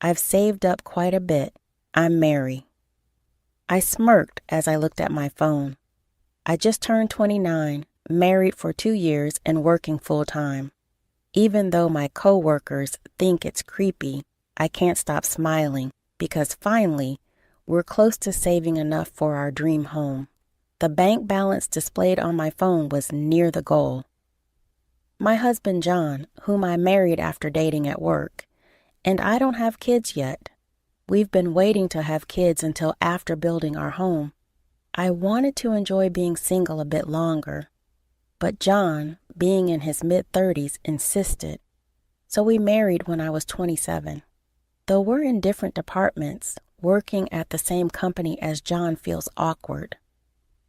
I've saved up quite a bit. I'm Mary. I smirked as I looked at my phone. I just turned 29, married for 2 years and working full-time. Even though my coworkers think it's creepy, I can't stop smiling because finally, we're close to saving enough for our dream home. The bank balance displayed on my phone was near the goal. My husband John, whom I married after dating at work, and I don't have kids yet. We've been waiting to have kids until after building our home. I wanted to enjoy being single a bit longer, but John, being in his mid-30s, insisted. So we married when I was 27. Though we're in different departments, working at the same company as John feels awkward.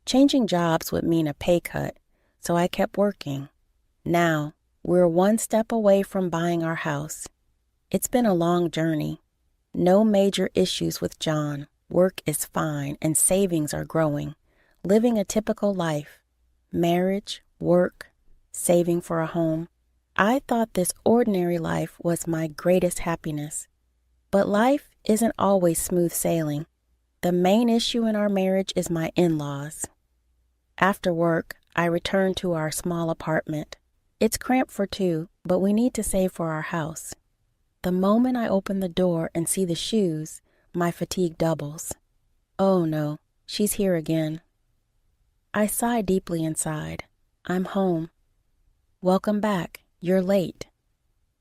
Changing jobs would mean a pay cut, so I kept working. Now, we're one step away from buying our house. It's been a long journey. No major issues with John. Work is fine and savings are growing. Living a typical life. Marriage, work, saving for a home. I thought this ordinary life was my greatest happiness. But life isn't always smooth sailing. The main issue in our marriage is my in-laws. After work, I return to our small apartment. It's cramped for two, but we need to save for our house. The moment I open the door and see the shoes, my fatigue doubles. Oh no, she's here again. I sigh deeply inside. I'm home. Welcome back. You're late.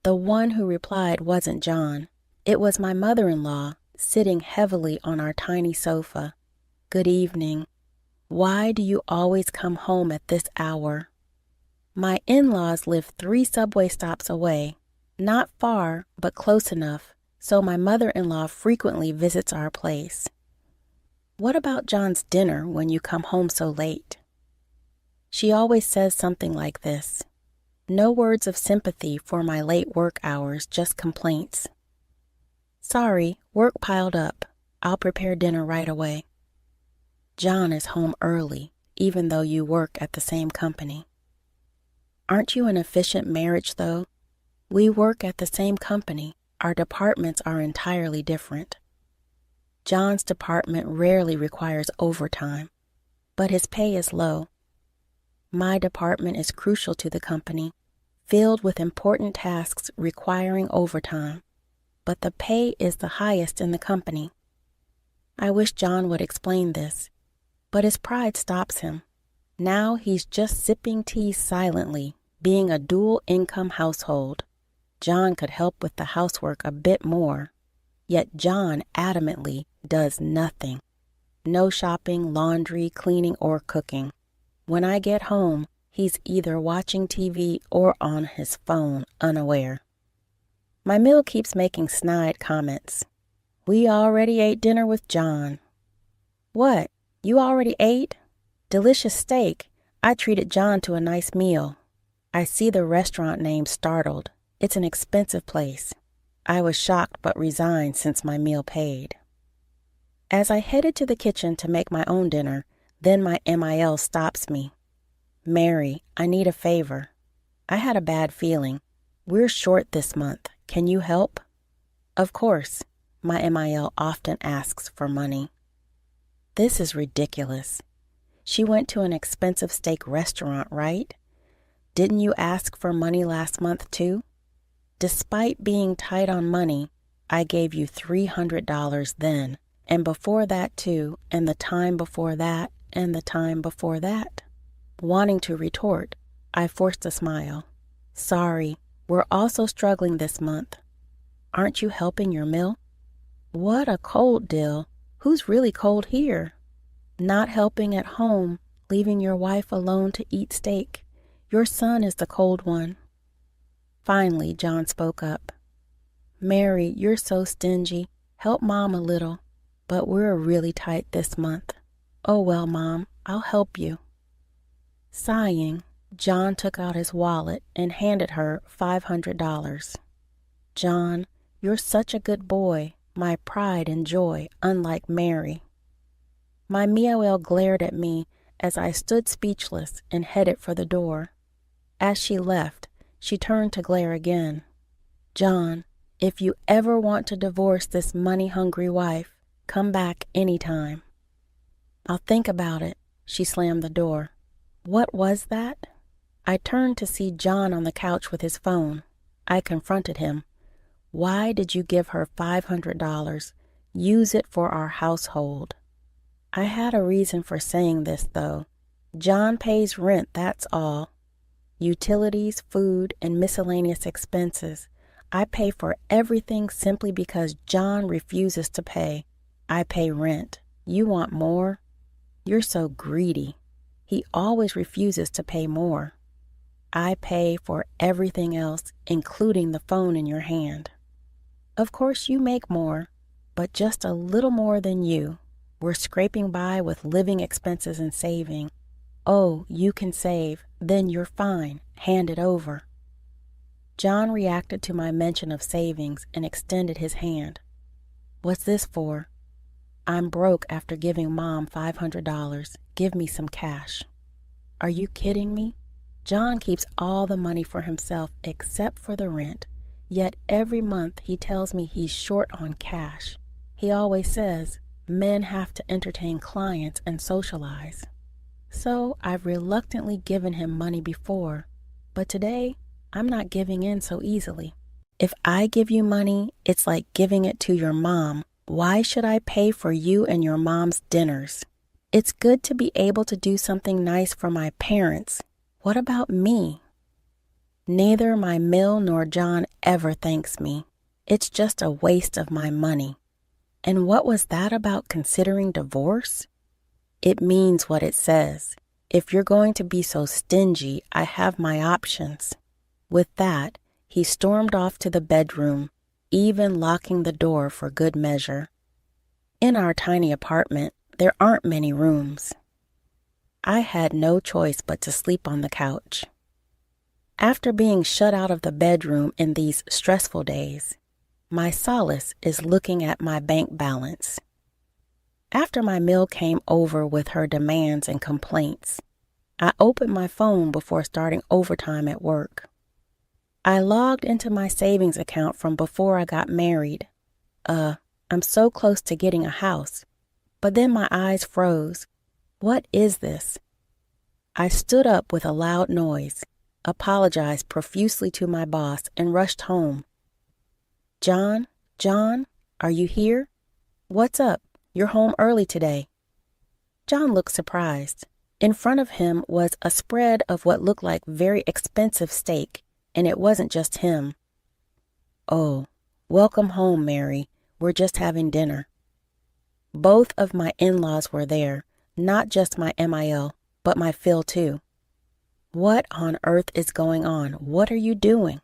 The one who replied wasn't John. It was my mother-in-law, sitting heavily on our tiny sofa. Good evening. Why do you always come home at this hour? My in-laws live 3 subway stops away. Not far, but close enough, so my mother-in-law frequently visits our place. What about John's dinner when you come home so late? She always says something like this. No words of sympathy for my late work hours, just complaints. Sorry, work piled up. I'll prepare dinner right away. John is home early, even though you work at the same company. Aren't you an efficient marriage, though? We work at the same company. Our departments are entirely different. John's department rarely requires overtime, but his pay is low. My department is crucial to the company, filled with important tasks requiring overtime, but the pay is the highest in the company. I wish John would explain this, but his pride stops him. Now he's just sipping tea silently, being a dual-income household. John could help with the housework a bit more, yet John adamantly does nothing. No shopping, laundry, cleaning, or cooking. When I get home, he's either watching TV or on his phone, unaware. My meal keeps making snide comments. We already ate dinner with John. What? You already ate? Delicious steak. I treated John to a nice meal. I see the restaurant name startled. It's an expensive place. I was shocked but resigned since my meal paid. As I headed to the kitchen to make my own dinner, then my MIL stops me. Mary, I need a favor. I had a bad feeling. We're short this month. Can you help? Of course. My MIL often asks for money. This is ridiculous. She went to an expensive steak restaurant, right? Didn't you ask for money last month too? Despite being tight on money, I gave you $300 then, and before that too, and the time before that, and the time before that. Wanting to retort, I forced a smile. Sorry, we're also struggling this month. Aren't you helping your mill? What a cold deal. Who's really cold here? Not helping at home, leaving your wife alone to eat steak. Your son is the cold one. Finally, John spoke up. Mary, you're so stingy. Help Mom a little. But we're really tight this month. Oh well, Mom, I'll help you. Sighing, John took out his wallet and handed her $500. John, you're such a good boy, my pride and joy, unlike Mary. My MIL glared at me as I stood speechless and headed for the door. As she left, she turned to glare again. John, If you ever want to divorce this money-hungry wife, come back anytime. I'll think about it. She slammed the door. What was that? I turned to see John on the couch with his phone. I confronted him. Why did you give her $500? Use it for our household. I had a reason for saying this, though. John pays rent, that's all. Utilities, food, and miscellaneous expenses. I pay for everything simply because John refuses to pay. I pay rent. You want more? You're so greedy. He always refuses to pay more. I pay for everything else, including the phone in your hand. Of course you make more, but just a little more than you. We're scraping by with living expenses and saving. Oh, you can save, then you're fine. Hand it over. John reacted to my mention of savings and extended his hand. What's this for? I'm broke after giving Mom $500. Give me some cash. Are you kidding me? John keeps all the money for himself except for the rent, yet every month he tells me he's short on cash. He always says men have to entertain clients and socialize. So I've reluctantly given him money before, but today I'm not giving in so easily. If I give you money, it's like giving it to your mom. Why should I pay for you and your mom's dinners? It's good to be able to do something nice for my parents. What about me? Neither my Mill nor John ever thanks me. It's just a waste of my money. And what was that about considering divorce? It means what it says. If you're going to be so stingy, I have my options. With that, he stormed off to the bedroom, even locking the door for good measure. In our tiny apartment, there aren't many rooms. I had no choice but to sleep on the couch. After being shut out of the bedroom in these stressful days, my solace is looking at my bank balance. After my Mill came over with her demands and complaints, I opened my phone before starting overtime at work. I logged into my savings account from before I got married. I'm so close to getting a house, but then my eyes froze. What is this? I stood up with a loud noise, apologized profusely to my boss, and rushed home. John, are you here? What's up? You're home early today. John looked surprised. In front of him was a spread of what looked like very expensive steak, and it wasn't just him. Oh, welcome home, Mary. We're just having dinner. Both of my in-laws were there, not just my MIL, but my Phil too. What on earth is going on? What are you doing?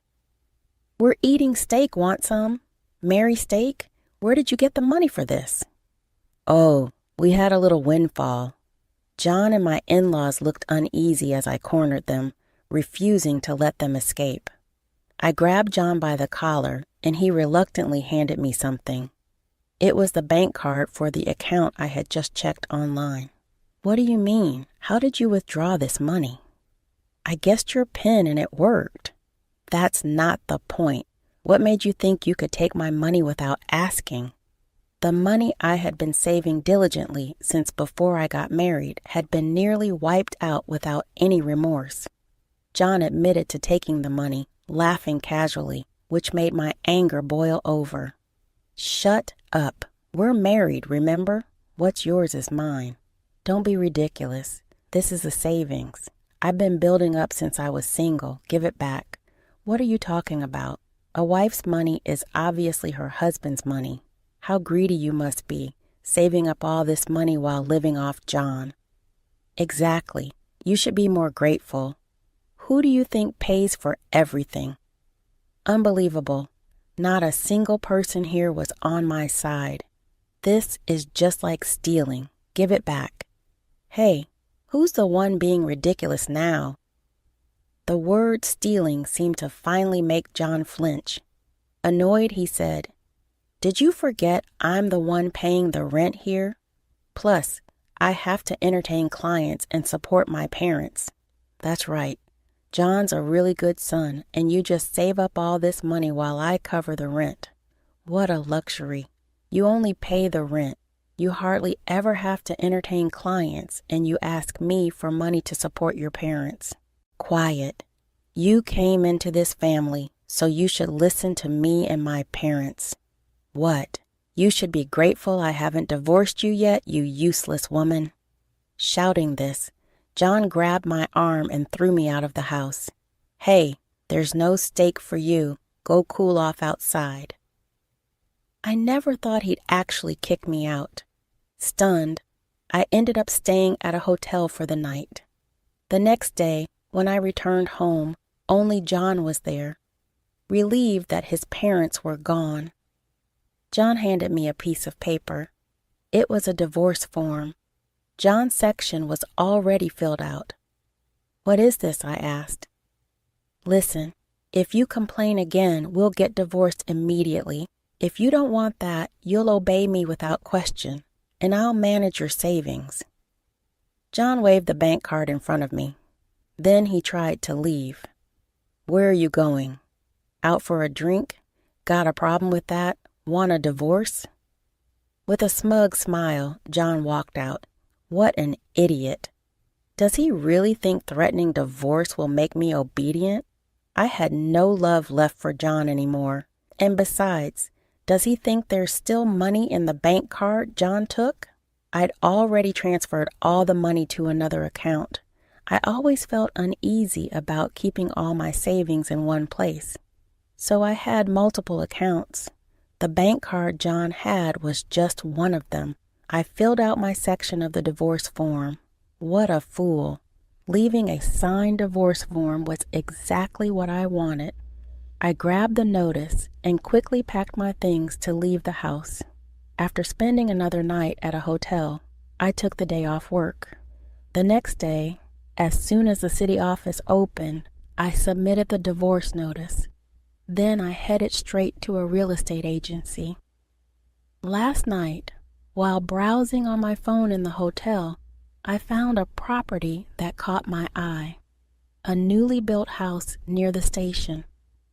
We're eating steak, want some? Mary steak? Where did you get the money for this? Oh, we had a little windfall. John and my in-laws looked uneasy as I cornered them, refusing to let them escape. I grabbed John by the collar, and he reluctantly handed me something. It was the bank card for the account I had just checked online. What do you mean? How did you withdraw this money? I guessed your PIN and it worked. That's not the point. What made you think you could take my money without asking? The money I had been saving diligently since before I got married had been nearly wiped out without any remorse. John admitted to taking the money, laughing casually, which made my anger boil over. Shut up. We're married, remember? What's yours is mine. Don't be ridiculous. This is a savings. I've been building up since I was single. Give it back. What are you talking about? A wife's money is obviously her husband's money. How greedy you must be, saving up all this money while living off John. Exactly. You should be more grateful. Who do you think pays for everything? Unbelievable. Not a single person here was on my side. This is just like stealing. Give it back. Hey, who's the one being ridiculous now? The word stealing seemed to finally make John flinch. Annoyed, he said, Did you forget I'm the one paying the rent here? Plus, I have to entertain clients and support my parents. That's right. John's a really good son, and you just save up all this money while I cover the rent. What a luxury. You only pay the rent. You hardly ever have to entertain clients, and you ask me for money to support your parents. Quiet. You came into this family, so you should listen to me and my parents. What? You should be grateful I haven't divorced you yet, you useless woman. Shouting this, John grabbed my arm and threw me out of the house. Hey, there's no steak for you. Go cool off outside. I never thought he'd actually kick me out. Stunned, I ended up staying at a hotel for the night. The next day, when I returned home, only John was there, relieved that his parents were gone. John handed me a piece of paper. It was a divorce form. John's section was already filled out. What is this? I asked. Listen, if you complain again, we'll get divorced immediately. If you don't want that, you'll obey me without question, and I'll manage your savings. John waved the bank card in front of me. Then he tried to leave. Where are you going? Out for a drink? Got a problem with that? Want a divorce? With a smug smile, John walked out. What an idiot. Does he really think threatening divorce will make me obedient? I had no love left for John anymore. And besides, does he think there's still money in the bank card John took? I'd already transferred all the money to another account. I always felt uneasy about keeping all my savings in one place. So I had multiple accounts. The bank card John had was just one of them. I filled out my section of the divorce form. What a fool. Leaving a signed divorce form was exactly what I wanted. I grabbed the notice and quickly packed my things to leave the house. After spending another night at a hotel, I took the day off work. The next day, as soon as the city office opened, I submitted the divorce notice. Then I headed straight to a real estate agency. Last night, while browsing on my phone in the hotel, I found a property that caught my eye. A newly built house near the station,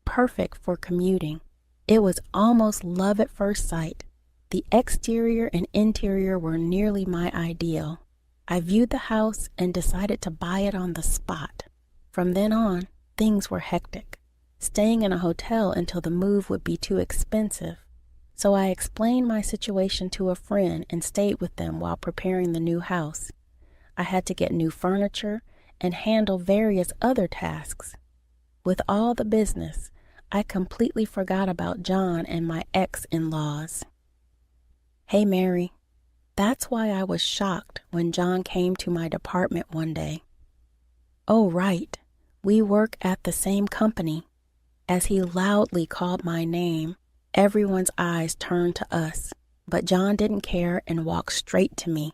perfect for commuting. It was almost love at first sight. The exterior and interior were nearly my ideal. I viewed the house and decided to buy it on the spot. From then on, things were hectic. Staying in a hotel until the move would be too expensive. So I explained my situation to a friend and stayed with them while preparing the new house. I had to get new furniture and handle various other tasks. With all the business, I completely forgot about John and my ex-in-laws. Hey, Mary. That's why I was shocked when John came to my department one day. Oh, right. We work at the same company. As he loudly called my name, everyone's eyes turned to us, but John didn't care and walked straight to me.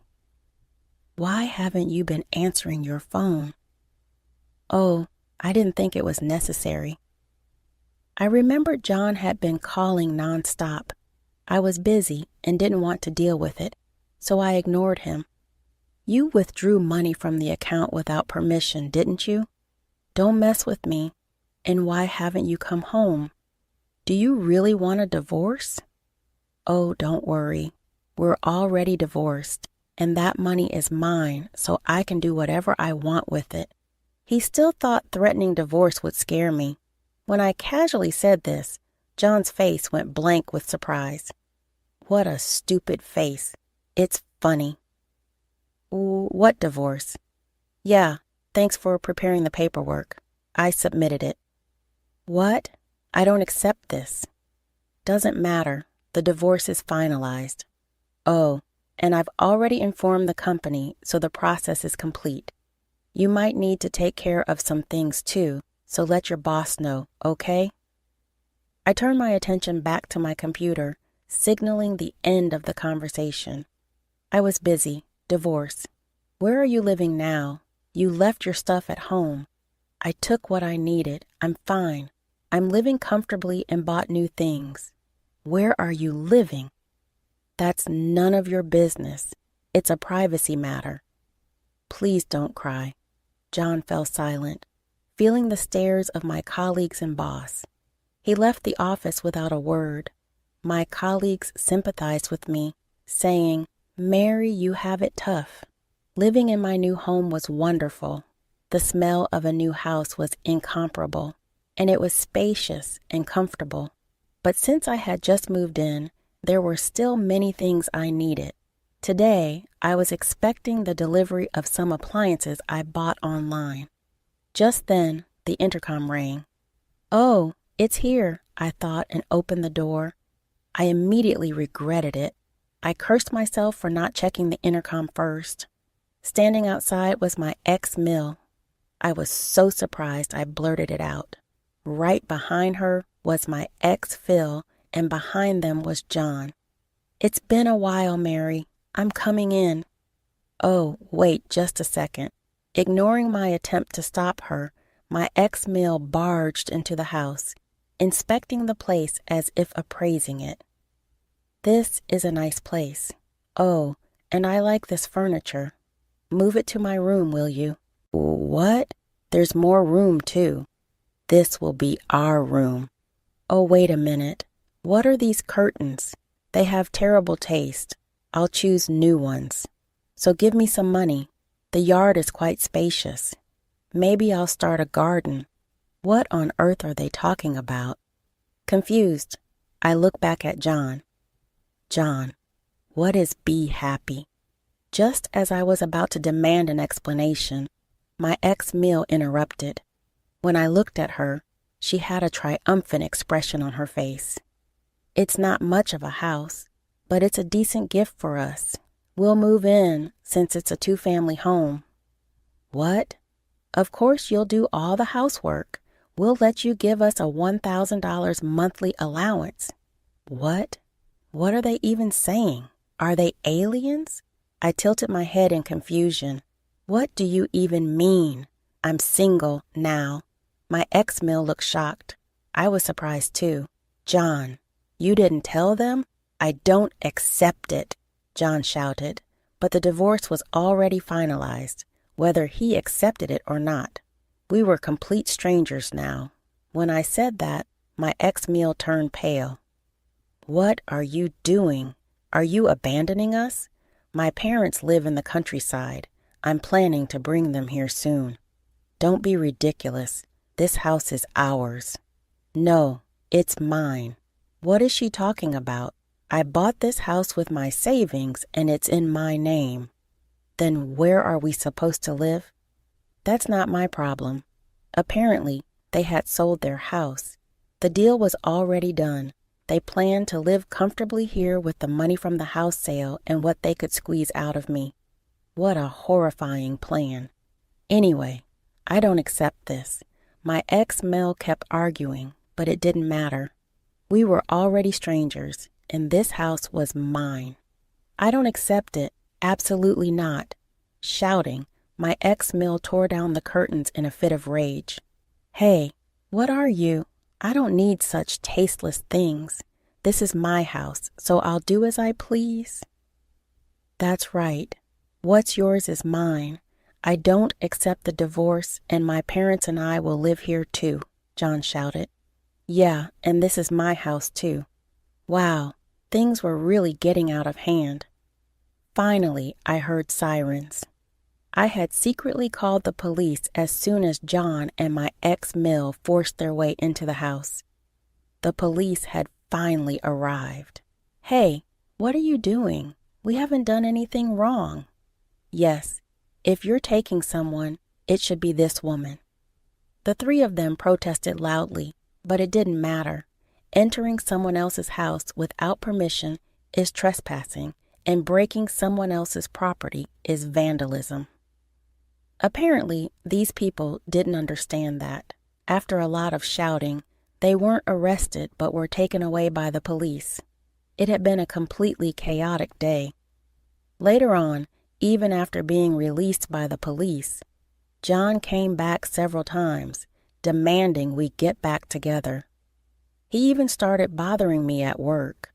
Why haven't you been answering your phone? Oh, I didn't think it was necessary. I remembered John had been calling nonstop. I was busy and didn't want to deal with it, so I ignored him. You withdrew money from the account without permission, didn't you? Don't mess with me. And why haven't you come home? Do you really want a divorce? Oh, don't worry. We're already divorced, and that money is mine, so I can do whatever I want with it. He still thought threatening divorce would scare me. When I casually said this, John's face went blank with surprise. What a stupid face. It's funny. What divorce? Yeah, thanks for preparing the paperwork. I submitted it. What? I don't accept this. Doesn't matter. The divorce is finalized. Oh, and I've already informed the company, so the process is complete. You might need to take care of some things too, so let your boss know, okay? I turned my attention back to my computer, signaling the end of the conversation. I was busy. Divorce. Where are you living now? You left your stuff at home. I took what I needed. I'm fine. I'm living comfortably and bought new things. Where are you living? That's none of your business. It's a privacy matter. Please don't cry. John fell silent, feeling the stares of my colleagues and boss. He left the office without a word. My colleagues sympathized with me, saying, "Mary, you have it tough." Living in my new home was wonderful. The smell of a new house was incomparable, and it was spacious and comfortable. But since I had just moved in, there were still many things I needed. Today, I was expecting the delivery of some appliances I bought online. Just then, the intercom rang. "Oh, it's here," I thought and opened the door. I immediately regretted it. I cursed myself for not checking the intercom first. Standing outside was my ex-Mill. I was so surprised I blurted it out. Right behind her was my ex-Phil, and behind them was John. "It's been a while, Mary. I'm coming in." Oh, wait just a second. Ignoring my attempt to stop her, my ex-Mill barged into the house, inspecting the place as if appraising it. "This is a nice place. Oh, and I like this furniture. Move it to my room, will you?" "What? There's more room, too." "This will be our room." "Oh, wait a minute. What are these curtains? They have terrible taste. I'll choose new ones. So give me some money. The yard is quite spacious. Maybe I'll start a garden." What on earth are they talking about? Confused, I look back at John. "John, what is be happy?" Just as I was about to demand an explanation, my ex-Mill interrupted. When I looked at her, she had a triumphant expression on her face. "It's not much of a house, but it's a decent gift for us. We'll move in since it's a two-family home." "What? Of course you'll do all the housework. We'll let you give us a $1,000 monthly allowance." What? What are they even saying? Are they aliens? I tilted my head in confusion. What do you even mean? I'm single now. My ex-Mill looked shocked. I was surprised too. "John, you didn't tell them?" "I don't accept it," John shouted. But the divorce was already finalized, whether he accepted it or not. We were complete strangers now. When I said that, my ex-Mill turned pale. "What are you doing? Are you abandoning us? My parents live in the countryside. I'm planning to bring them here soon." "Don't be ridiculous. This house is ours." "No, it's mine." What is she talking about? I bought this house with my savings and it's in my name. Then where are we supposed to live? That's not my problem. Apparently, they had sold their house. The deal was already done. They planned to live comfortably here with the money from the house sale and what they could squeeze out of me. What a horrifying plan. Anyway, I don't accept this. My ex-Mel kept arguing, but it didn't matter. We were already strangers, and this house was mine. "I don't accept it. Absolutely not." Shouting, my ex-Mel tore down the curtains in a fit of rage. "Hey, what are you? I don't need such tasteless things. This is my house, so I'll do as I please." "That's right. What's yours is mine. I don't accept the divorce, and my parents and I will live here too," John shouted. "Yeah, and this is my house too." Wow, things were really getting out of hand. Finally, I heard sirens. I had secretly called the police as soon as John and my ex-Mill forced their way into the house. The police had finally arrived. "Hey, what are you doing? We haven't done anything wrong." "Yes, if you're taking someone, it should be this woman." The three of them protested loudly, but it didn't matter. Entering someone else's house without permission is trespassing, and breaking someone else's property is vandalism. Apparently, these people didn't understand that. After a lot of shouting, they weren't arrested but were taken away by the police. It had been a completely chaotic day. Later on, even after being released by the police, John came back several times, demanding we get back together. He even started bothering me at work.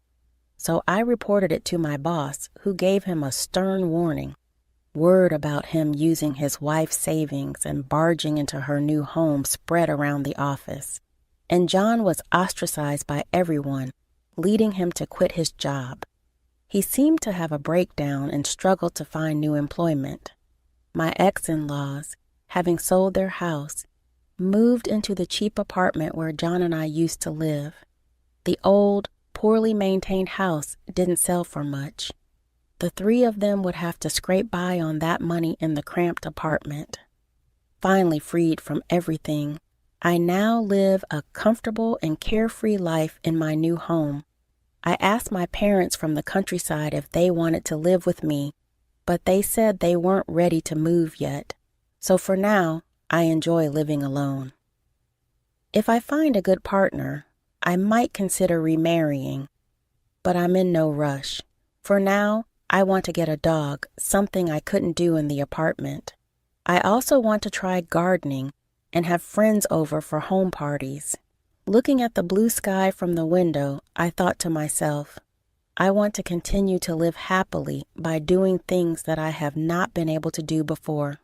So I reported it to my boss, who gave him a stern warning. Word about him using his wife's savings and barging into her new home spread around the office, and John was ostracized by everyone, leading him to quit his job. He seemed to have a breakdown and struggled to find new employment. My ex-in-laws, having sold their house, moved into the cheap apartment where John and I used to live. The old, poorly maintained house didn't sell for much. The three of them would have to scrape by on that money in the cramped apartment. Finally freed from everything, I now live a comfortable and carefree life in my new home. I asked my parents from the countryside if they wanted to live with me, but they said they weren't ready to move yet. So for now, I enjoy living alone. If I find a good partner, I might consider remarrying, but I'm in no rush. For now, I want to get a dog, something I couldn't do in the apartment. I also want to try gardening and have friends over for home parties. Looking at the blue sky from the window, I thought to myself, I want to continue to live happily by doing things that I have not been able to do before.